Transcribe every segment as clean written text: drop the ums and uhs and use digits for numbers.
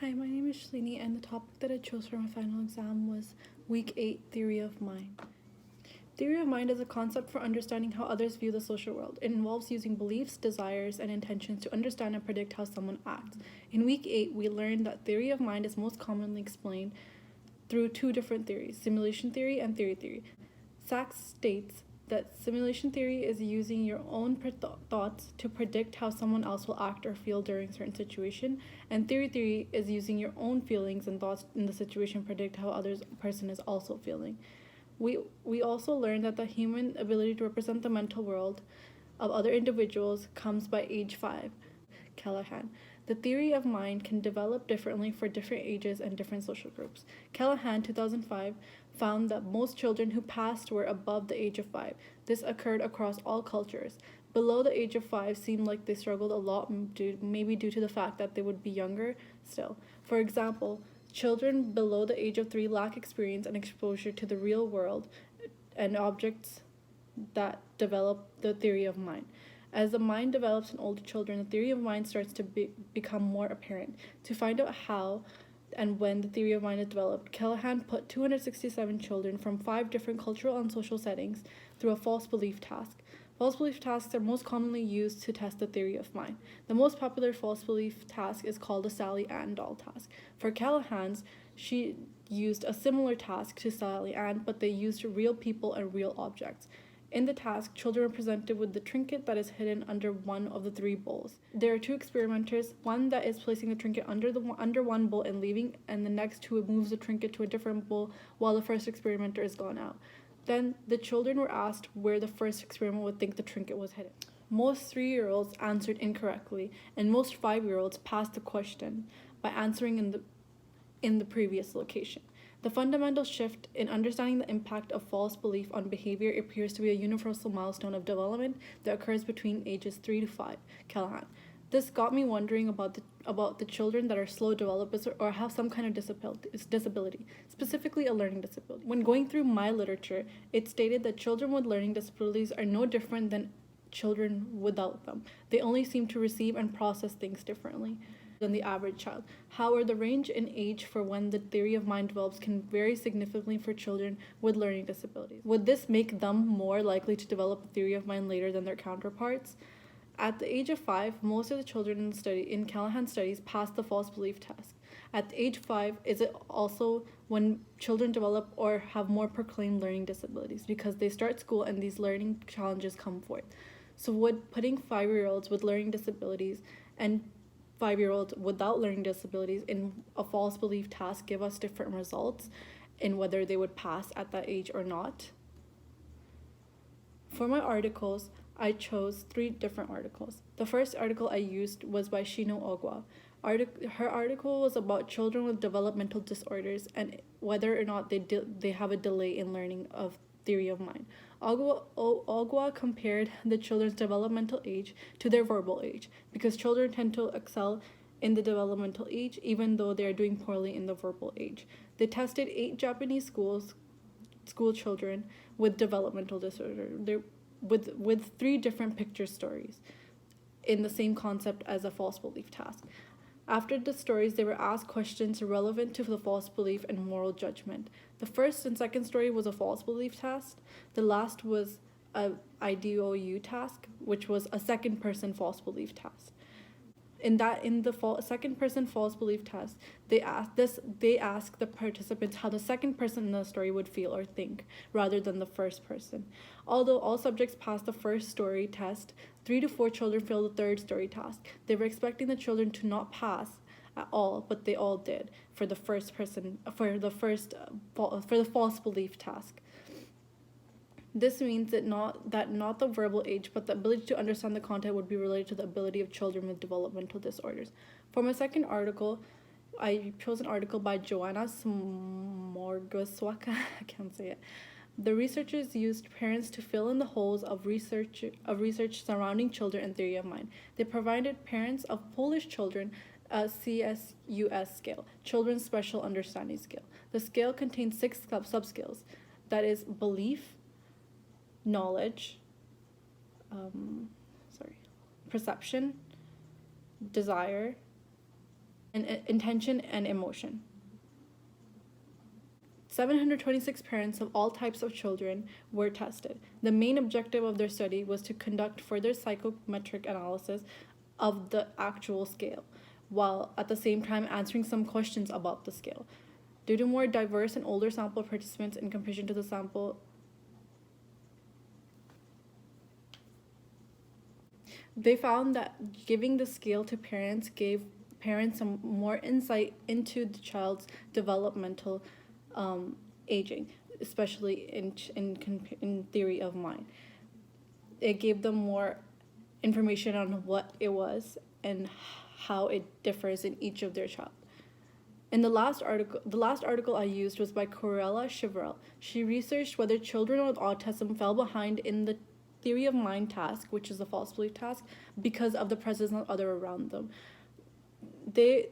Hi, my name is Shalini, and the topic that I chose for my final exam was Week 8 Theory of Mind. Theory of mind is a concept for understanding how others view the social world. It involves using beliefs, desires, and intentions to understand and predict how someone acts. In Week 8, we learned that theory of mind is most commonly explained through two different theories, simulation theory and theory theory. Sachs states that simulation theory is using your own thoughts to predict how someone else will act or feel during a certain situation, and theory theory is using your own feelings and thoughts in the situation to predict how other person is also feeling. We also learned that the human ability to represent the mental world of other individuals comes by age 5. Callahan. The theory of mind can develop differently for different ages and different social groups. Callahan, 2005, found that most children who passed were above the age of 5. This occurred across all cultures. Below the age of 5 seemed like they struggled a lot, maybe due to the fact that they would be younger still. For example, children below the age of 3 lack experience and exposure to the real world and objects that develop the theory of mind. As the mind develops in older children, the theory of mind starts to become more apparent. To find out how and when the theory of mind is developed, Callahan put 267 children from 5 different cultural and social settings through a false belief task. False belief tasks are most commonly used to test the theory of mind. The most popular false belief task is called the Sally Ann doll task. For Callahan's, she used a similar task to Sally Ann, but they used real people and real objects. In the task, children are presented with the trinket that is hidden under one of the 3 bowls. There are 2 experimenters, one that is placing the trinket under one bowl and leaving, and the next who moves the trinket to a different bowl while the first experimenter is gone out. Then the children were asked where the first experiment would think the trinket was hidden. Most 3-year-olds answered incorrectly, and most 5-year-olds passed the question by answering in the previous location. The fundamental shift in understanding the impact of false belief on behavior appears to be a universal milestone of development that occurs between ages 3 to 5. Callahan. This got me wondering about the children that are slow developers or have some kind of disability, specifically a learning disability. When going through my literature, it stated that children with learning disabilities are no different than children without them. They only seem to receive and process things differently than the average child. However, the range in age for when the theory of mind develops can vary significantly for children with learning disabilities. Would this make them more likely to develop a theory of mind later than their counterparts? At the age of 5, most of the children in Callahan's studies passed the false belief test. At the age 5, is it also when children develop or have more proclaimed learning disabilities because they start school and these learning challenges come forth? So would putting 5-year-olds with learning disabilities and 5-year-olds without learning disabilities in a false belief task give us different results in whether they would pass at that age or not? For my articles, I chose 3 different articles. The first article I used was by Shino Ogwa. Her article was about children with developmental disorders and whether or not they have a delay in learning of theory of mind. Ogwa compared the children's developmental age to their verbal age because children tend to excel in the developmental age even though they are doing poorly in the verbal age. They tested 8 Japanese school children with developmental disorder with 3 different picture stories in the same concept as a false belief task. After the stories, they were asked questions relevant to the false belief and moral judgment. The first and second story was a false belief task. The last was a IDOU task, which was a second person false belief task. In the second person false belief test, they ask the participants how the second person in the story would feel or think rather than the first person. Although all subjects passed the first story test, 3 to 4 children failed the third story task. They were expecting the children to not pass at all, but they all did for the false belief task. This means that not the verbal age, but the ability to understand the content would be related to the ability of children with developmental disorders. For my second article, I chose an article by Joanna Smorgaswaka. I can't say it. The researchers used parents to fill in the holes of research surrounding children and theory of mind. They provided parents of Polish children a CSUS scale, Children's Special Understanding Scale. The scale contains 6 subscales, that is belief, knowledge, perception, desire, and intention and emotion. 726 parents of all types of children were tested. The main objective of their study was to conduct further psychometric analysis of the actual scale, while at the same time answering some questions about the scale. Due to more diverse and older sample participants in comparison to the sample, they found that giving the scale to parents gave parents some more insight into the child's developmental aging, especially in theory of mind. It gave them more information on what it was and how it differs in each of their child. In the last article I used was by Corella Chivrel. She researched whether children with autism fell behind in the theory of mind task, which is a false belief task, because of the presence of other around them. They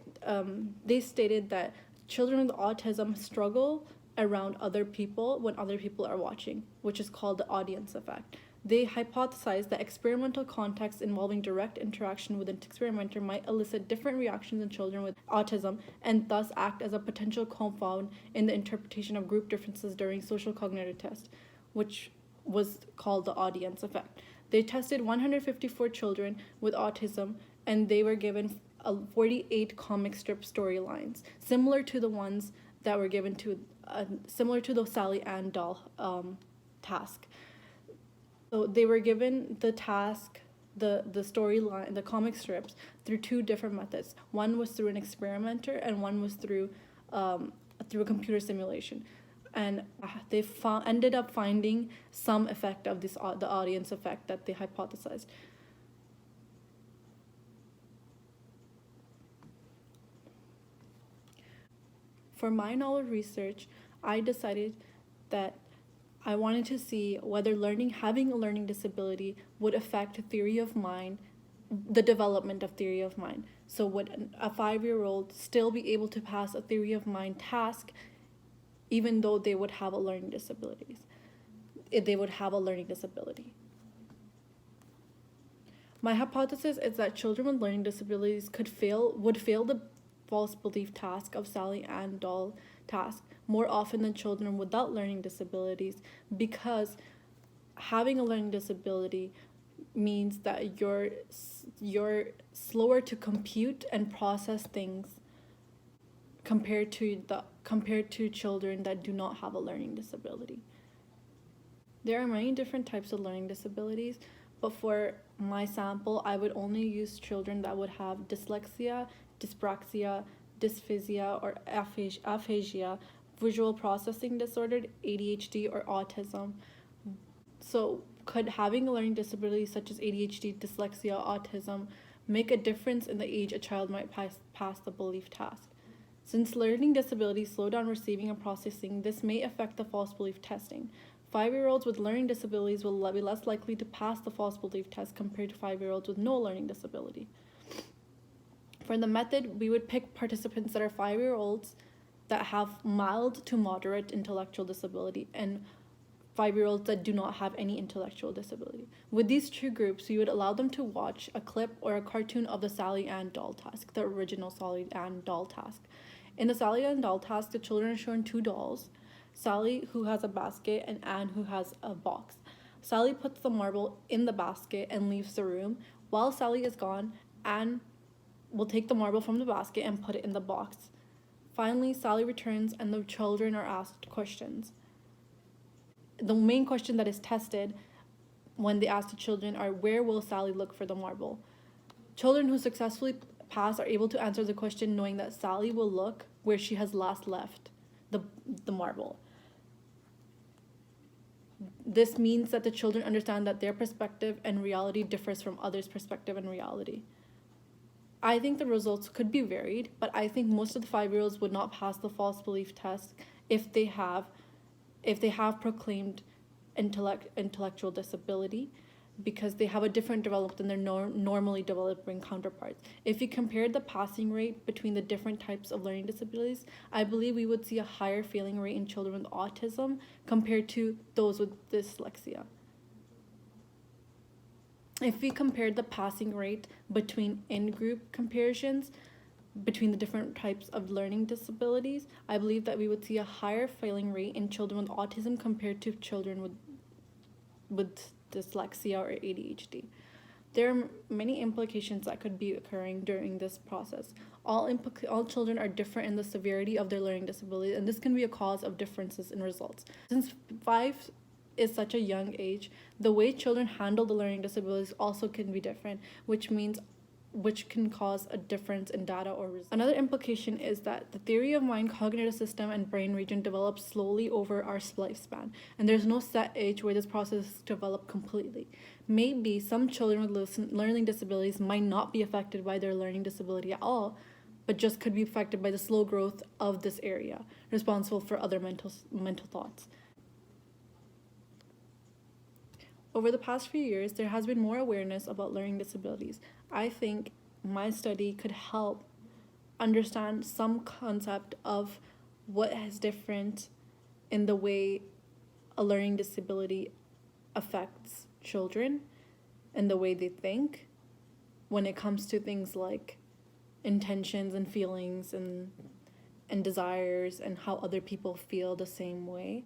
stated that children with autism struggle around other people when other people are watching, which is called the audience effect. They hypothesized that experimental contexts involving direct interaction with an experimenter might elicit different reactions in children with autism and thus act as a potential confound in the interpretation of group differences during social cognitive tests, which was called the audience effect. They tested 154 children with autism and they were given 48 comic strip storylines, similar to the ones that were given to, similar to the Sally Ann doll task. So they were given the task, the storyline, the comic strips through two different methods. One was through an experimenter, and one was through a computer simulation. And they ended up finding some effect of this the audience effect that they hypothesized. For my knowledge research, I decided that I wanted to see whether having a learning disability would affect theory of mind, the development of theory of mind. So would a 5-year-old still be able to pass a theory of mind task even though they would have a learning disability? My hypothesis is that children with learning disabilities would fail the false belief task of Sally Ann doll task more often than children without learning disabilities, because having a learning disability means that you're slower to compute and process things compared to children that do not have a learning disability. There are many different types of learning disabilities, but for my sample, I would only use children that would have dyslexia, dyspraxia, dysphasia, or aphasia, visual processing disorder, ADHD, or autism. So could having a learning disability such as ADHD, dyslexia, autism make a difference in the age a child might pass the belief task? Since learning disabilities slow down receiving and processing, this may affect the false belief testing. 5-year-olds with learning disabilities will be less likely to pass the false belief test compared to 5-year-olds with no learning disability. For the method, we would pick participants that are 5-year-olds that have mild to moderate intellectual disability and 5-year-olds that do not have any intellectual disability. With these two groups, we would allow them to watch a clip or a cartoon of the Sally Ann doll task, the original Sally Ann doll task. In the Sally Ann doll task, the children are shown two dolls, Sally, who has a basket, and Anne, who has a box. Sally puts the marble in the basket and leaves the room. While Sally is gone, Anne will take the marble from the basket and put it in the box. Finally, Sally returns and the children are asked questions. The main question that is tested when they ask the children are, where will Sally look for the marble? Children who successfully pass are able to answer the question knowing that Sally will look where she has last left the marble. This means that the children understand that their perspective and reality differs from others' perspective and reality. I think the results could be varied, but I think most of the 5-year-olds would not pass the false belief test if they have proclaimed intellectual disability, because they have a different development than their normally developing counterparts. If we compared the passing rate between the different types of learning disabilities, I believe we would see a higher failing rate in children with autism compared to those with dyslexia. If we compared the passing rate between in-group comparisons, between the different types of learning disabilities, I believe that we would see a higher failing rate in children with autism compared to children with dyslexia or ADHD. There are many implications that could be occurring during this process. All children are different in the severity of their learning disability, and this can be a cause of differences in results. Since 5 is such a young age, the way children handle the learning disabilities also can be different, which can cause a difference in data or results. Another implication is that the theory of mind, cognitive system, and brain region develops slowly over our lifespan, and there's no set age where this process develops completely. Maybe some children with learning disabilities might not be affected by their learning disability at all, but just could be affected by the slow growth of this area, responsible for other mental thoughts. Over the past few years, there has been more awareness about learning disabilities. I think my study could help understand some concept of what is different in the way a learning disability affects children and the way they think when it comes to things like intentions and feelings and desires and how other people feel the same way.